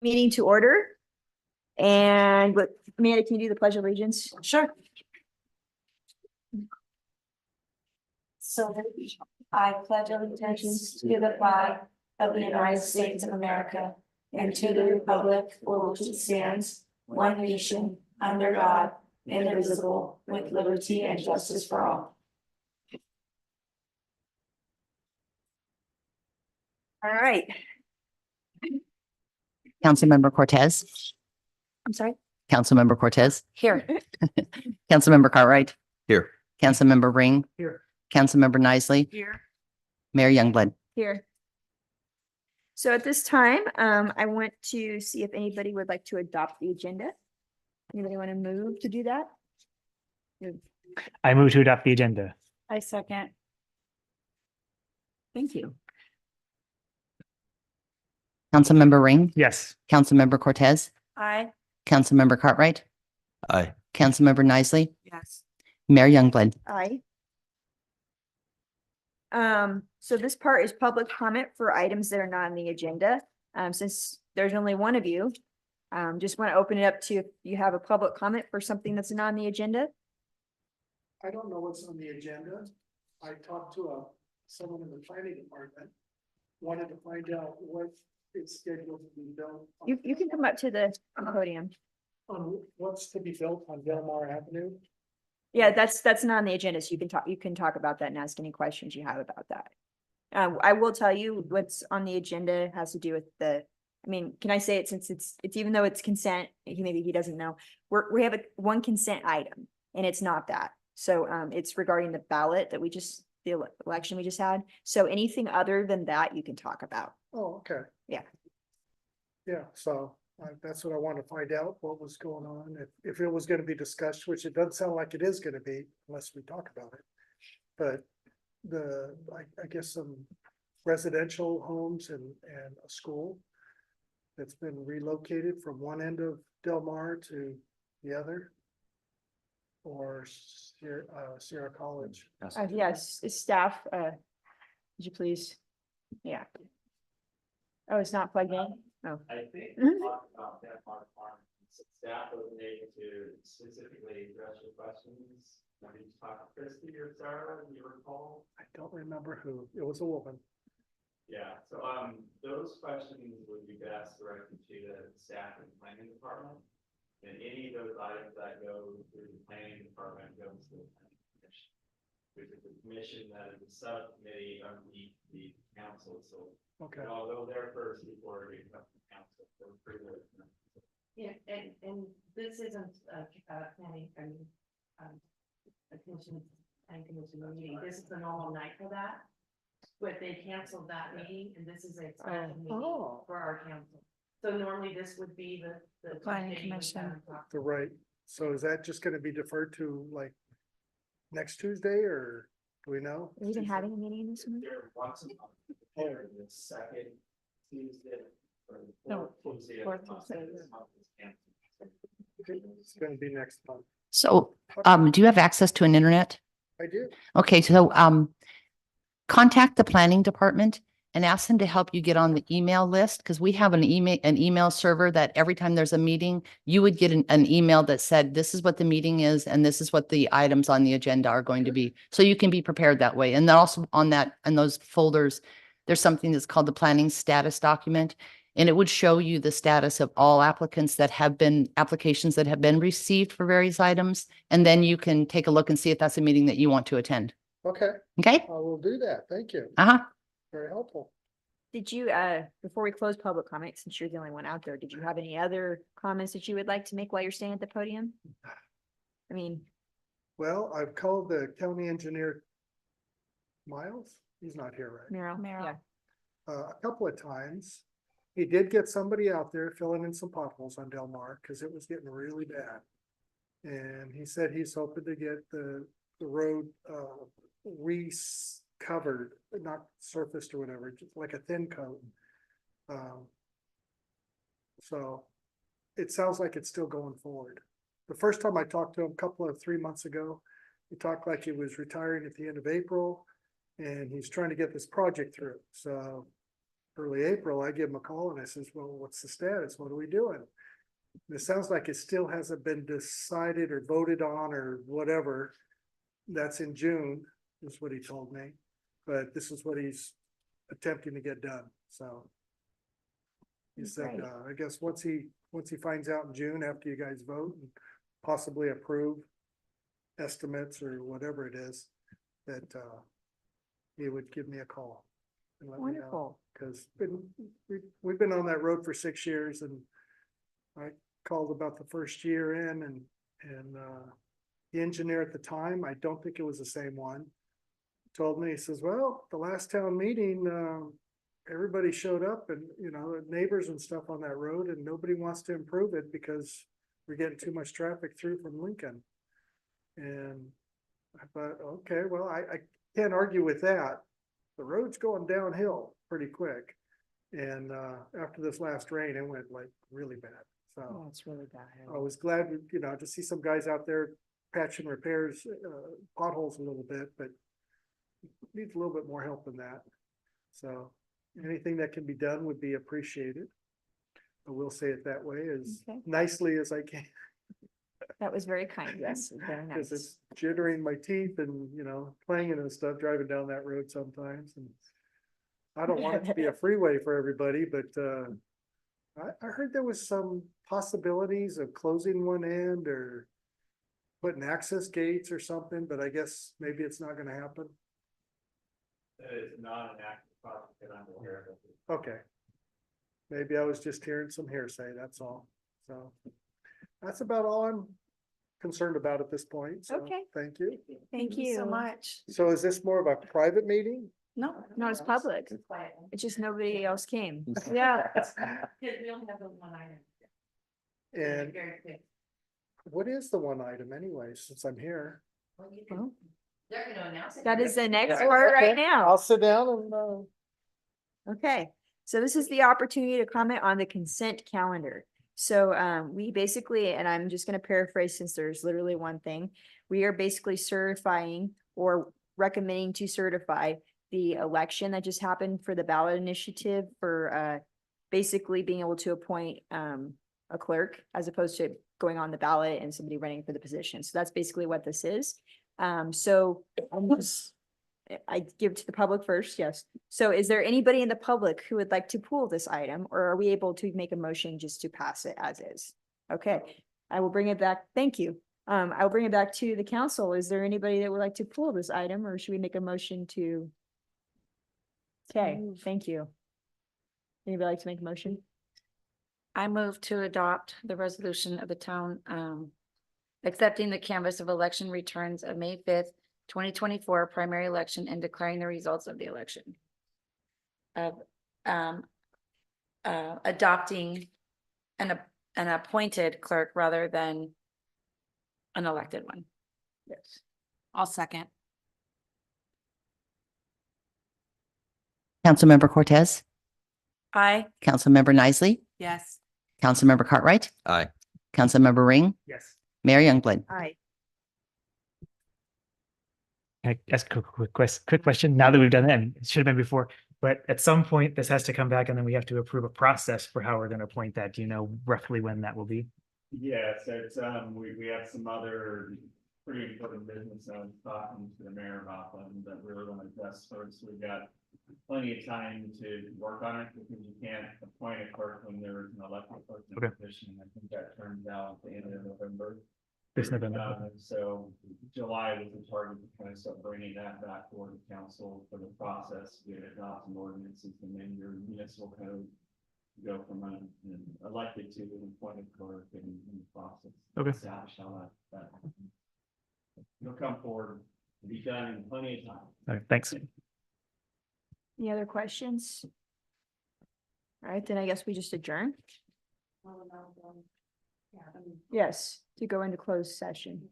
Meeting to order. And what, Amanda, can you do the pledge of allegiance? Sure. So I pledge allegiance to the flag of the United States of America and to the republic for which it stands, one nation, under God, indivisible, with liberty and justice for all. All right. Councilmember Cortez, I'm sorry. Councilmember Cortez, Here. Councilmember Cartwright, Here. Councilmember Ring, Here. Councilmember Nisley, Here. Mayor Youngblood. Here. So at this time, I want to see if anybody would like to adopt the agenda. Anybody want to move to do that? I move to adopt the agenda. I second. Thank you. Councilmember Ring, Yes. Councilmember Cortez, Aye. Councilmember Cartwright, Aye. Councilmember Nisley, Yes. Mayor Youngblood. Aye. So this part is public comment for items that are not on the agenda. Since there's only one of you, just want to open it up to if you have a public comment for something that's not on the agenda. I don't know what's on the agenda. I talked to someone in the planning department. Wanted to find out what is scheduled to be built. You can come up to the podium. On what's to be built on Delmar Avenue. Yeah, that's not on the agenda, so you can talk about that and ask any questions you have about that. I will tell you what's on the agenda has to do with can I say it since it's even though it's consent, maybe he doesn't know, we have one consent item and it's not that. So, it's regarding the ballot that the election we just had. So anything other than that, you can talk about. Oh, okay. Yeah. Yeah, so that's what I wanted to find out, what was going on, if it was gonna be discussed, which it doesn't sound like it is gonna be unless we talk about it. But I guess some residential homes and a school that's been relocated from one end of Del Mar to the other. Or Sierra College. Yes, staff, would you please? Yeah. Oh, it's not plugged in? Oh. I think we talked about that part, staff wasn't able to specifically address your questions. Maybe you talk to Christy or Sarah, you recall? I don't remember who, it was a woman. Yeah, so, those questions would be best directed to the staff and planning department. And any of those items that go through the planning department goes to the planning commission. Which is the commission that is a subcommittee underneath the council, so. Okay. I'll go there first before we come to council. So pretty good. Yeah, and this isn't planning, a commission, planning commission meeting. This is the normal night for that. But they canceled that meeting and this is a special meeting for our council. So normally this would be the planning commission. The right, so is that just gonna be deferred to like next Tuesday or do we know? Are we even having a meeting this month? There once a month, or the second Tuesday. Or the No, fourth Tuesday. fourth of the month, Tuesday. this month is canceled. Okay, it's gonna be next month. So, do you have access to an internet? I do. Okay, so, contact the planning department and ask them to help you get on the email list, because we have an email server that every time there's a meeting, you would get an email that said, this is what the meeting is, and this is what the items on the agenda are going to be. So you can be prepared that way. And then also on those folders, there's something that's called the planning status document. And it would show you the status of all applications that have been received for various items. And then you can take a look and see if that's a meeting that you want to attend. Okay, Okay? I will do that. Thank you. Uh-huh. Very helpful. Did you, before we close public comment, since you're the only one out there, did you have any other comments that you would like to make while you're standing at the podium? I mean, Well, I've called the county engineer. Miles, he's not here, right? Meryl, yeah. A couple of times. He did get somebody out there filling in some potholes on Del Mar because it was getting really bad. And he said he's hoping to get the road covered, not surfaced or whatever, just like a thin coat. So it sounds like it's still going forward. The first time I talked to him, 3 months ago, he talked like he was retiring at the end of April and he's trying to get this project through. So early April, I give him a call and I says, well, what's the status? What are we doing? And it sounds like it still hasn't been decided or voted on or whatever. That's in June, is what he told me, but this is what he's attempting to get done, so. He said, Great. I guess once he finds out in June, after you guys vote and possibly approve estimates or whatever it is, that, he would give me a call. And let me know. Wonderful. Cause we've been on that road for 6 years, and I called about the first year in, and the engineer at the time, I don't think it was the same one, told me, he says, well, the last town meeting, everybody showed up and, the neighbors and stuff on that road, and nobody wants to improve it because we're getting too much traffic through from Lincoln. And I thought, okay, well, I can't argue with that. The road's going downhill pretty quick. And after this last rain, it went like really bad. So Oh, it's really bad. I was glad, to see some guys out there patching repairs, potholes a little bit, but needs a little bit more help than that. So anything that can be done would be appreciated. I will say it that way, as Okay. nicely as I can, That was very kind. Yes, very because nice. it's jittering my teeth and, clanging and stuff driving down that road sometimes. And I don't want it to be a freeway for everybody, but I heard there was some possibilities of closing one end or putting access gates or something, but I guess maybe it's not gonna happen. That is not an active project that I'm aware of. Okay. Maybe I was just hearing some hearsay, that's all. So that's about all I'm concerned about at this point. So Okay. thank you. Thank you so much. So is this more of a private meeting? No. No, it's public. It's quiet. It's just nobody else came. Yeah. Because we only have the one item. And Very quick. what is the one item anyway, since I'm here? Well, you Well, They're gonna announce it. That is the next Yeah. part right Okay, now. I'll sit down and, Okay, so this is the opportunity to comment on the consent calendar. So we basically, and I'm just gonna paraphrase since there's literally one thing, we are basically certifying or recommending to certify the election that just happened for the ballot initiative for basically being able to appoint a clerk as opposed to going on the ballot and somebody running for the position. So that's basically what this is. So I give to the public first, yes. So is there anybody in the public who would like to pull this item, or are we able to make a motion just to pass it as is? Okay, I will bring it back. Thank you. I'll bring it back to the council. Is there anybody that would like to pull this item, or should we make a motion to? Okay, thank you. Anybody like to make a motion? I move to adopt the resolution of the town, accepting the canvass of election returns of May 5th, 2024 primary election and declaring the results of the election. Of, adopting an appointed clerk rather than an elected one. Yes. I'll second. Councilmember Cortez, Aye. Councilmember Nisely, Yes. Councilmember Cartwright, Aye. Councilmember Ring, Yes. Mayor Youngblood. Aye. Can I ask a quick question? Now that we've done that, and it should have been before, but at some point this has to come back and then we have to approve a process for how we're going to appoint that. Do you know roughly when that will be? Yeah, so it's, we have some other pretty important business I was talking to the mayor about them that we're going to address first. We've got plenty of time to work on it because you can't appoint a clerk when there's an elected clerk in Okay. the position. I think that turns out at the end of November. This November? So July was the target to kind of start bringing that back forward to council for the process, we adopt some ordinances and then your municipal code. Go from an elected to an appointed clerk and the process. Okay. Establish how that. It'll come forward, and be done in plenty of time. All right, thanks. Any other questions? All right, then I guess we just adjourn. Yes, to go into closed session.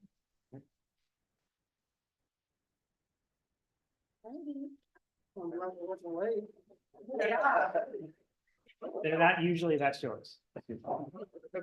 They're not usually that short.